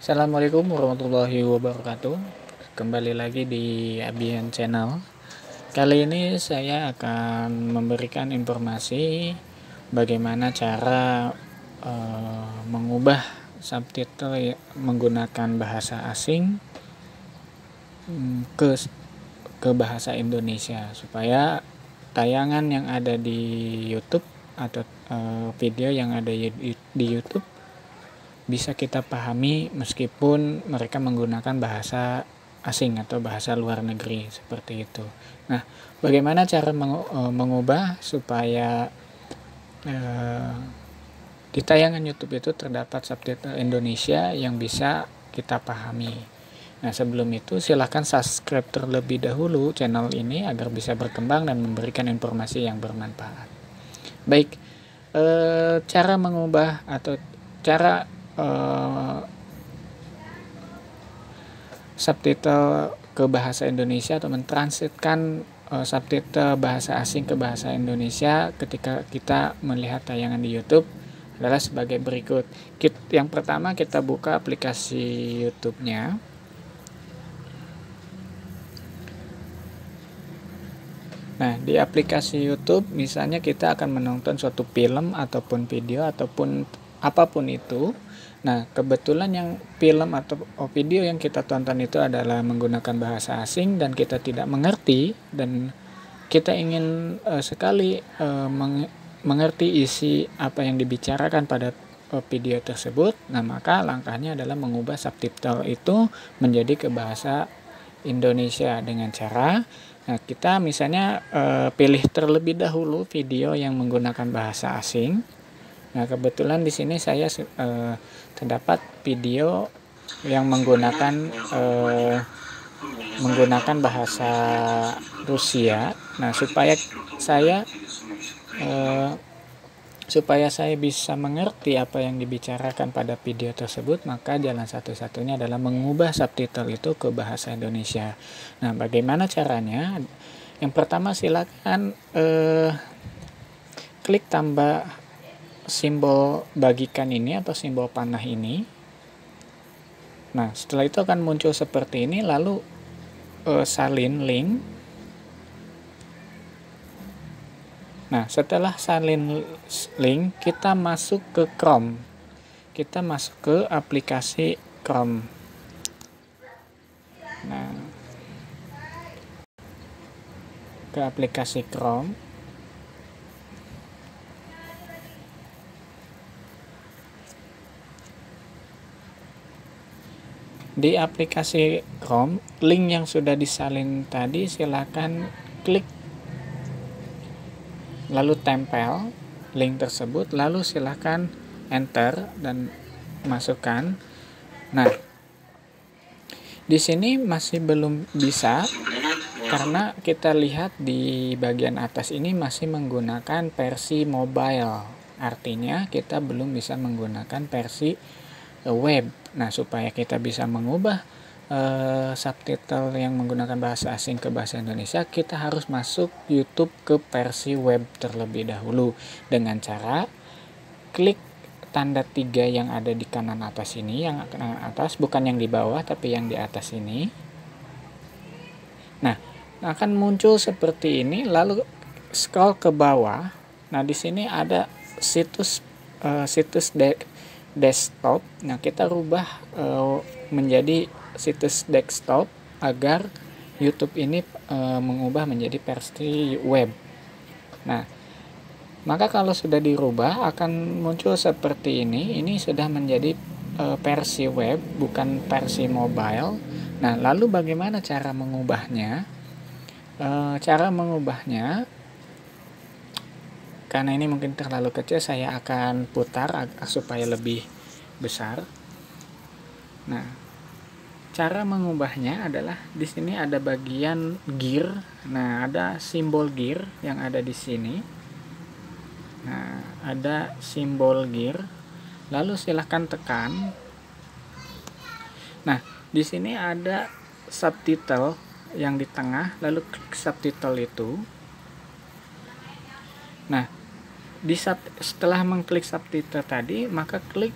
Assalamualaikum warahmatullahi wabarakatuh. Kembali lagi di Abian Channel. Kali ini saya akan memberikan informasi bagaimana cara mengubah subtitle menggunakan bahasa asing ke bahasa Indonesia supaya tayangan yang ada di YouTube atau video yang ada di YouTube bisa kita pahami meskipun mereka menggunakan bahasa asing atau bahasa luar negeri seperti itu. Nah, bagaimana cara mengubah supaya di tayangan YouTube itu terdapat subtitle Indonesia yang bisa kita pahami. Nah, sebelum itu silahkan subscribe terlebih dahulu channel ini agar bisa berkembang dan memberikan informasi yang bermanfaat. Baik, cara mengubah atau cara subtitle ke bahasa Indonesia atau mentransitkan subtitle bahasa asing ke bahasa Indonesia ketika kita melihat tayangan di YouTube adalah sebagai berikut. Yang pertama, kita buka aplikasi YouTube-nya. Nah, di aplikasi YouTube misalnya kita akan menonton suatu film ataupun video ataupun apapun itu. Nah, kebetulan yang film atau video yang kita tonton itu adalah menggunakan bahasa asing dan kita tidak mengerti dan kita ingin sekali mengerti isi apa yang dibicarakan pada video tersebut. Nah, maka langkahnya adalah mengubah subtitle itu menjadi ke bahasa Indonesia dengan cara kita misalnya pilih terlebih dahulu video yang menggunakan bahasa asing. Nah, kebetulan di sini saya terdapat video yang menggunakan bahasa Rusia. Nah, supaya saya bisa mengerti apa yang dibicarakan pada video tersebut, maka jalan satu-satunya adalah mengubah subtitle itu ke bahasa Indonesia. Nah, bagaimana caranya? Yang pertama, silakan klik tambah simbol bagikan ini atau simbol panah ini. Nah, setelah itu akan muncul seperti ini, lalu salin link. Nah, setelah salin link, kita masuk ke Chrome. Kita masuk ke aplikasi Chrome. Nah, ke aplikasi Chrome. Di aplikasi Chrome, link yang sudah disalin tadi silakan klik lalu tempel link tersebut, lalu silakan enter dan masukkan. Nah, di sini masih belum bisa karena kita lihat di bagian atas ini masih menggunakan versi mobile. Artinya kita belum bisa menggunakan versi web. Nah, supaya kita bisa mengubah subtitle yang menggunakan bahasa asing ke bahasa Indonesia, kita harus masuk YouTube ke versi web terlebih dahulu dengan cara klik tanda 3 yang ada di kanan atas ini, yang kanan atas, bukan yang di bawah tapi yang di atas ini. Nah, akan muncul seperti ini, lalu scroll ke bawah. Nah, di sini ada situs desktop. Nah, kita rubah menjadi situs desktop agar YouTube ini mengubah menjadi versi web. Nah, maka kalau sudah dirubah akan muncul seperti ini. Ini sudah menjadi versi web, bukan versi mobile. Nah, lalu bagaimana cara mengubahnya? Cara mengubahnya, karena ini mungkin terlalu kecil, saya akan putar supaya lebih besar. Nah, cara mengubahnya adalah di sini ada bagian gear. Nah, ada simbol gear yang ada di sini. Nah, ada simbol gear. Lalu silahkan tekan. Nah, di sini ada subtitle yang di tengah, lalu klik subtitle itu. Nah, setelah mengklik subtitle tadi, maka klik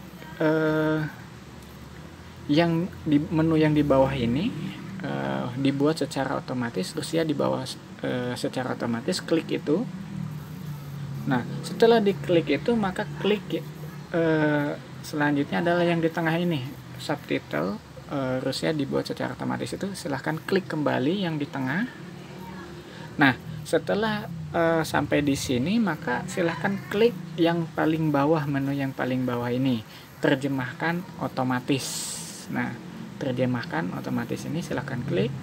yang di menu yang di bawah ini dibuat secara otomatis, Rusia di bawah secara otomatis, klik itu. Nah, setelah diklik itu, maka klik selanjutnya adalah yang di tengah ini, subtitle Rusia dibuat secara otomatis itu. Silahkan klik kembali yang di tengah. Nah, setelah sampai di sini, maka silahkan klik yang paling bawah, menu yang paling bawah ini, terjemahkan otomatis. Nah, terjemahkan otomatis ini silahkan klik.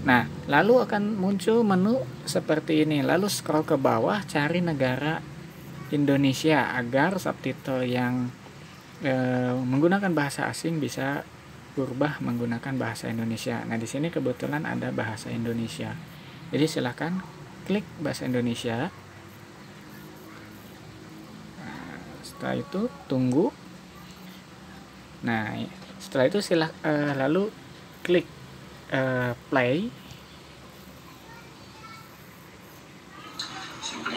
Nah, lalu akan muncul menu seperti ini. Lalu scroll ke bawah, cari negara Indonesia agar subtitle yang menggunakan bahasa asing bisa berubah menggunakan bahasa Indonesia. Nah, di sini kebetulan ada bahasa Indonesia. Jadi silahkan klik bahasa Indonesia. Nah, setelah itu tunggu. Nah, setelah itu lalu klik play.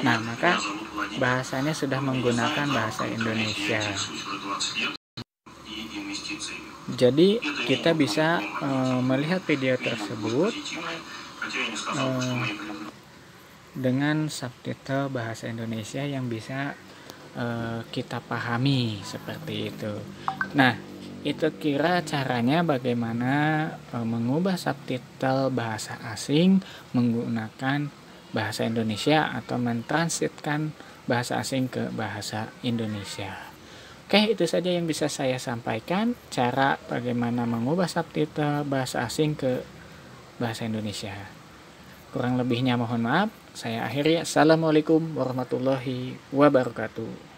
Nah, maka bahasanya sudah menggunakan bahasa Indonesia. Jadi kita bisa melihat video tersebut dengan subtitle bahasa Indonesia yang bisa kita pahami seperti itu. Nah, itu kira caranya bagaimana mengubah subtitle bahasa asing menggunakan bahasa Indonesia atau mentransitkan bahasa asing ke bahasa Indonesia. Oke, itu saja yang bisa saya sampaikan, cara bagaimana mengubah subtitle bahasa asing ke bahasa Indonesia. Kurang lebihnya mohon maaf. Saya akhiri. Assalamualaikum warahmatullahi wabarakatuh.